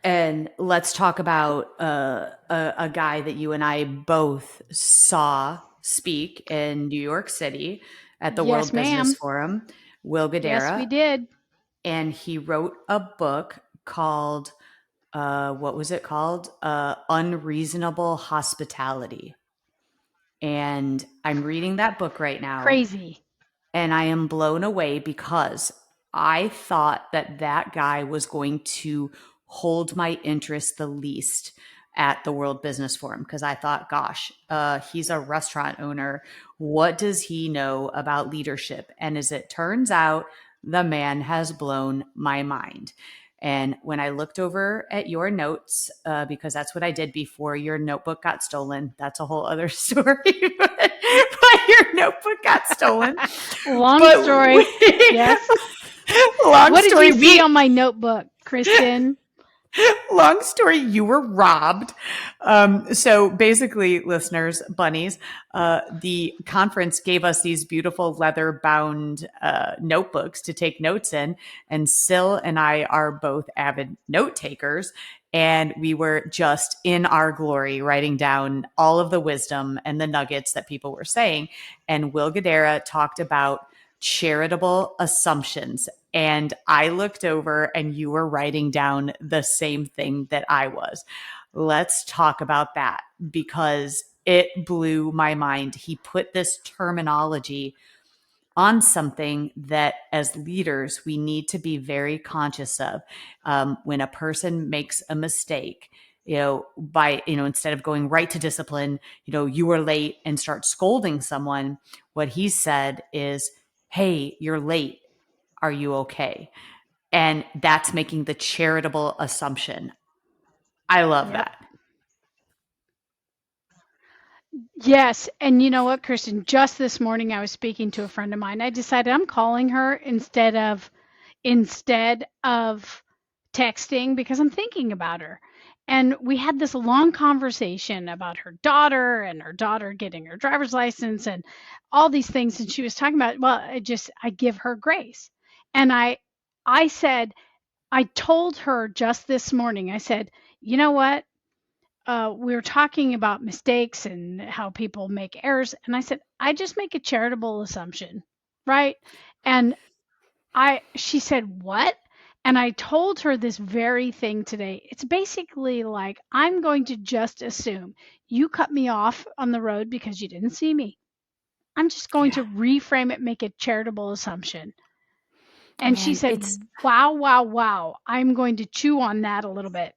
And let's talk about a guy that you and I both saw speak in New York City at the Yes, World Business ma'am. Forum, Will Yes, we Guidara. did. And he wrote a book called, what was it called? Unreasonable Hospitality. And I'm reading that book right now, Crazy. and I am blown away because I thought that that guy was going to hold my interest the least at the World Business Forum because I thought, gosh, he's a restaurant owner. What does he know about leadership? And as it turns out, the man has blown my mind. And when I looked over at your notes, because that's what I did before your notebook got stolen, that's a whole other story. But your notebook got stolen. Long But story. Yes. long What did story, you see we on my notebook, Kristen? long story, you were robbed. So basically, listeners, bunnies, the conference gave us these beautiful leather bound notebooks to take notes in. And Sil and I are both avid note takers. And we were just in our glory writing down all of the wisdom and the nuggets that people were saying. And Will Guidara talked about charitable assumptions. And I looked over and you were writing down the same thing that I was. Let's talk about that because it blew my mind. He put this terminology on something that as leaders we need to be very conscious of. When a person makes a mistake, by instead of going right to discipline, you were late, and start scolding someone, what he said is, hey, you're late, are you okay? And that's making the charitable assumption. I love Yep. that. Yes, and you know what, Kristen? Just this morning, I was speaking to a friend of mine. I decided I'm calling her instead of texting because I'm thinking about her. And we had this long conversation about her daughter and her daughter getting her driver's license and all these things. And she was talking about, well, I give her grace. And I said, I told her just this morning, I said, you know what? We were talking about mistakes and how people make errors. And I said, I just make a charitable assumption, right? And she said, what? And I told her this very thing today. It's basically like, I'm going to just assume you cut me off on the road because you didn't see me. I'm just going Yeah. to reframe it, make a charitable assumption. And she Man, said, it's wow, wow, wow. I'm going to chew on that a little bit.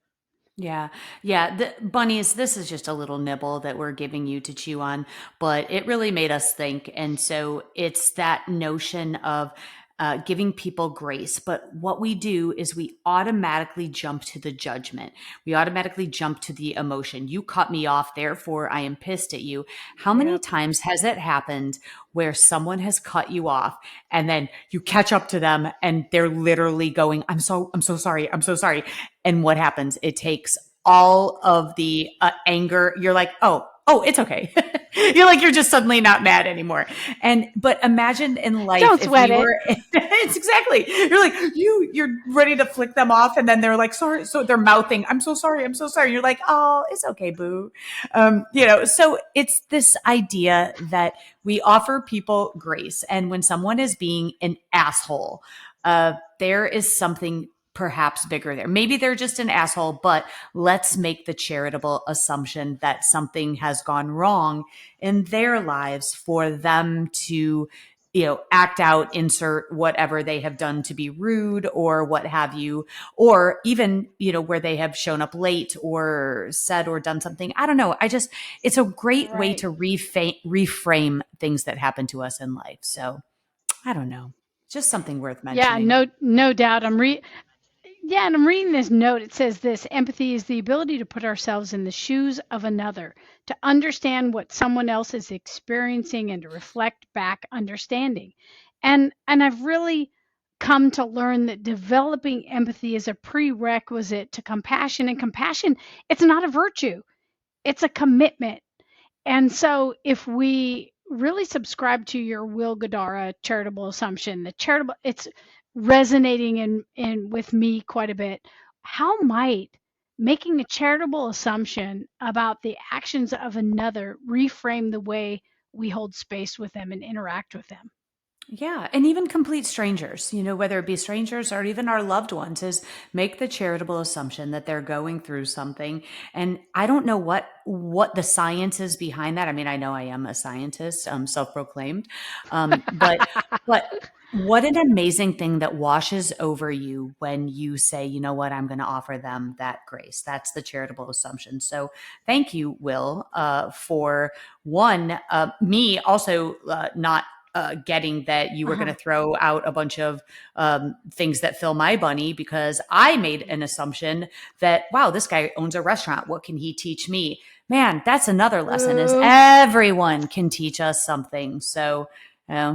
yeah. Yeah, the bunnies, this is just a little nibble that we're giving you to chew on, but it really made us think. And so it's that notion of giving people grace. But what we do is we automatically jump to the judgment. We automatically jump to the emotion. You cut me off, therefore I am pissed at you. How many Yep. times has it happened where someone has cut you off and then you catch up to them and they're literally going, I'm so sorry. I'm so sorry. And what happens? It takes all of the anger. You're like, oh, it's okay. You're just suddenly not mad anymore. But imagine in life Don't if sweat we it. were, it's exactly, you're like, you're ready to flick them off. And then they're like, sorry. So they're mouthing, I'm so sorry. I'm so sorry. You're like, oh, it's okay, boo. So it's this idea that we offer people grace. And when someone is being an asshole, there is something perhaps bigger there. Maybe they're just an asshole, but let's make the charitable assumption that something has gone wrong in their lives for them to, act out, insert whatever they have done to be rude or what have you, or even, where they have shown up late or said or done something. I don't know. It's a great way Right. to reframe things that happen to us in life. So I don't know. Just something worth Yeah, mentioning. no doubt. Yeah, and I'm reading this note. It says this: empathy is the ability to put ourselves in the shoes of another, to understand what someone else is experiencing and to reflect back understanding. And I've really come to learn that developing empathy is a prerequisite to compassion, and compassion, it's not a virtue. It's a commitment. And so if we really subscribe to your Will Gadara charitable assumption, the charitable, it's resonating in with me quite a bit. How might making a charitable assumption about the actions of another reframe the way we hold space with them and interact with them. Yeah, and even complete strangers, whether it be strangers or even our loved ones, is make the charitable assumption that they're going through something. And I don't know what the science is behind that. I mean, I know I am a scientist, self-proclaimed, but what an amazing thing that washes over you when you say, you know what, I'm going to offer them that grace. That's the charitable assumption. So thank you, Will, for one, me also not getting that you were going to Uh-huh. throw out a bunch of things that fill my bunny, because I made an assumption that, wow, this guy owns a restaurant. What can he teach me? Man, that's another lesson, is Boo. everyone can teach us something. So,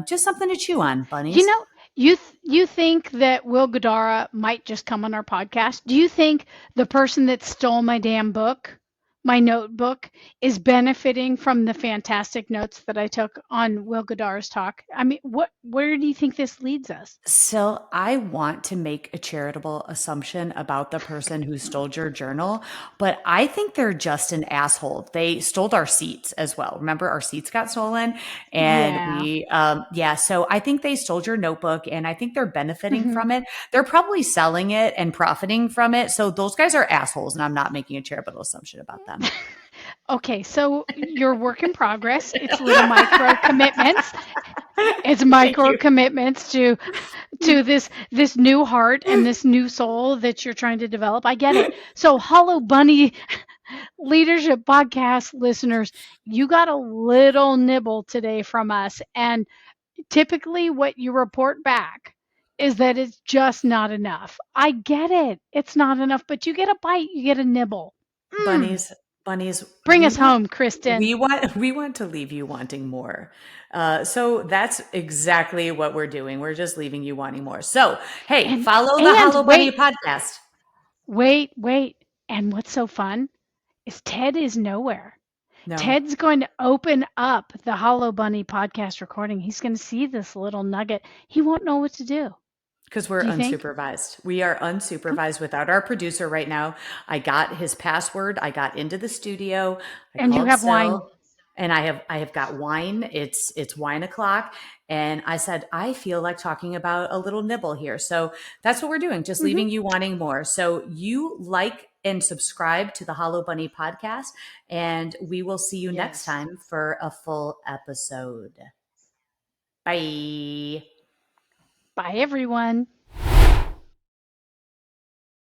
just something to chew on, You bunnies. know, you think that Will Gadara might just come on our podcast? Do you think the person that stole my damn book, my notebook, is benefiting from the fantastic notes that I took on Will Gadara's talk? I mean, where do you think this leads us? So I want to make a charitable assumption about the person who stole your journal, but I think they're just an asshole. They stole our seats as well. Remember, our seats got stolen, and Yeah. yeah. So I think they stole your notebook, and I think they're benefiting Hmm. from it. They're probably selling it and profiting from it. So those guys are assholes, and I'm not making a charitable assumption about them. Okay, so your work in progress. It's little micro commitments. It's Thank micro you. commitments to this new heart and this new soul that you're trying to develop. I get it. So Hollow Bunny Leadership Podcast listeners, you got a little nibble today from us, and typically what you report back is that it's just not enough. I get it. It's not enough, but you get a bite, you get a nibble. Mm. Bunnies, bunnies, Bring us home, Kristen. we want to leave you wanting more. So that's exactly what we're doing. We're just leaving you wanting more. So hey, And follow the and Hollow Bunny podcast. wait. And what's so fun is Ted is nowhere. No, Ted's going to open up the Hollow Bunny podcast recording. He's going to see this little nugget. He won't know what to do. because we're Do you think? unsupervised. We are unsupervised without our producer right now. I got his password. I got into the studio. I And you called have wine. Sil, and I have got wine. It's wine o'clock. And I said, I feel like talking about a little nibble here. So that's what we're doing, just Hmm. leaving you wanting more. So you like and subscribe to the Hollow Bunny podcast, and we will see you next Yes. time for a full episode. Bye. Bye, everyone.